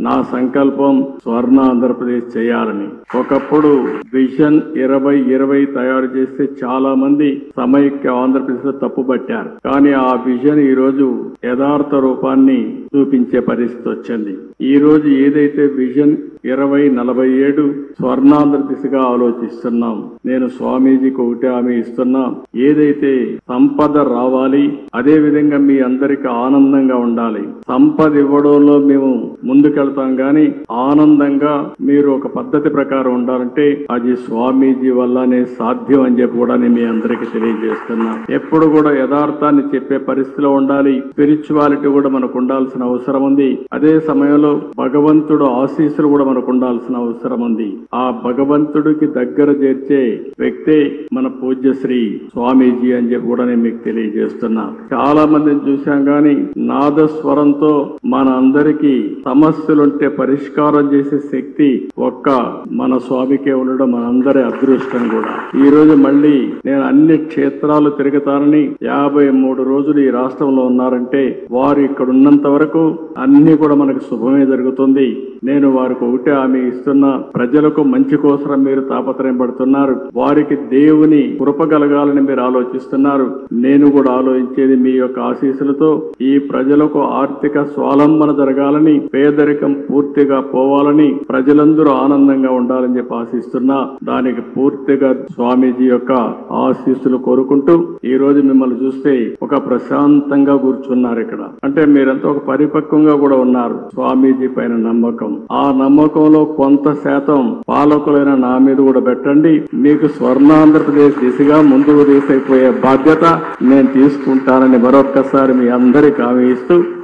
నా సంకల్పం స్వర్ణ ఆంధ్రప్రదేశ్ చేయాలని. ఒకప్పుడు విజన్ 2020 తయారు చేస్తే చాలా మంది సమైక్య ఆంధ్రప్రదేశ్ లో తప్పుపట్టారు. కానీ ఆ విజన్ ఈ రోజు యథార్థ రూపాన్ని చూపించే పరిస్థితి వచ్చింది. ఈ రోజు ఏదైతే విజన్ 2047 స్వర్ణాంధ్ర దిశగా ఆలోచిస్తున్నాం. నేను స్వామీజీకి ఒకటే హామీ ఇస్తున్నా, ఏదైతే సంపద రావాలి, అదే విధంగా మీ అందరికి ఆనందంగా ఉండాలి. సంపద ఇవ్వడంలో మేము ముందుకెళ్తాం గాని ఆనందంగా మీరు ఒక పద్ధతి ప్రకారం ఉండాలంటే అది స్వామీజీ వల్లనే సాధ్యం అని చెప్పి కూడా నేను మీ అందరికి తెలియజేస్తున్నా. ఎప్పుడు కూడా యథార్థాన్ని చెప్పే పరిస్థితిలో ఉండాలి. స్పిరిచువాలిటీ కూడా మనకు ఉండాల్సిన అవసరం ఉంది. అదే సమయంలో భగవంతుడు ఆశీస్సులు కూడా మనకు ఉండాల్సిన అవసరం ఉంది. ఆ భగవంతుడికి దగ్గర చేర్చే వ్యక్తే మన పూజ్యశ్రీ స్వామీజీ అని చెప్పి కూడా నేను మీకు తెలియజేస్తున్నా. చాలా మందిని చూశాం గాని నాదస్వరంతో మన అందరికీ సమస్యలుంటే పరిష్కారం చేసే శక్తి ఒక్క మన స్వామికే ఉండడం మనందరి అదృష్టం కూడా. ఈ రోజు మళ్ళీ నేను అన్ని క్షేత్రాలు తిరుగుతానని 53 రోజులు ఈ రాష్ట్రంలో ఉన్నారంటే వారు ఇక్కడ ఉన్నంత వరకు అన్ని కూడా మనకు శుభమే జరుగుతుంది. నేను వారికి ఒకటే హామీ ఇస్తున్నా, ప్రజలకు మంచి కోసం మీరు తాపత్రయం పడుతున్నారు. వారికి దేవుని కృప కలగాలని మీరు ఆలోచిస్తున్నారు. నేను కూడా ఆలోచించేది మీ యొక్క ఆశీస్సులతో ఈ ప్రజలకు ఆర్థిక స్వావలంబన జరగాలని, పేదరికం పూర్తిగా పోవాలని, ప్రజలందరూ ఆనందంగా ఉండాలని చెప్పి ఆశిస్తున్నా. దానికి పూర్తిగా స్వామీజీ యొక్క ఆశీస్సులు కోరుకుంటూ ఈ రోజు మిమ్మల్ని చూస్తే ఒక ప్రశాంతంగా కూర్చున్నారు ఇక్కడ. అంటే మీరంతా ఒక పరిపక్వంగా కూడా ఉన్నారు. స్వామీజీ పైన నమ్మకం, ఆ నమ్మకంలో కొంత శాతం పాలకులైన నా మీద కూడా పెట్టండి. మీకు స్వర్ణాంధ్రప్రదేశ్ దిశగా ముందుకు తీసుకుపోయే బాధ్యత నేను తీసుకుంటానని మరొక్కసారి మీ అందరికీ హామీ ఇస్తూ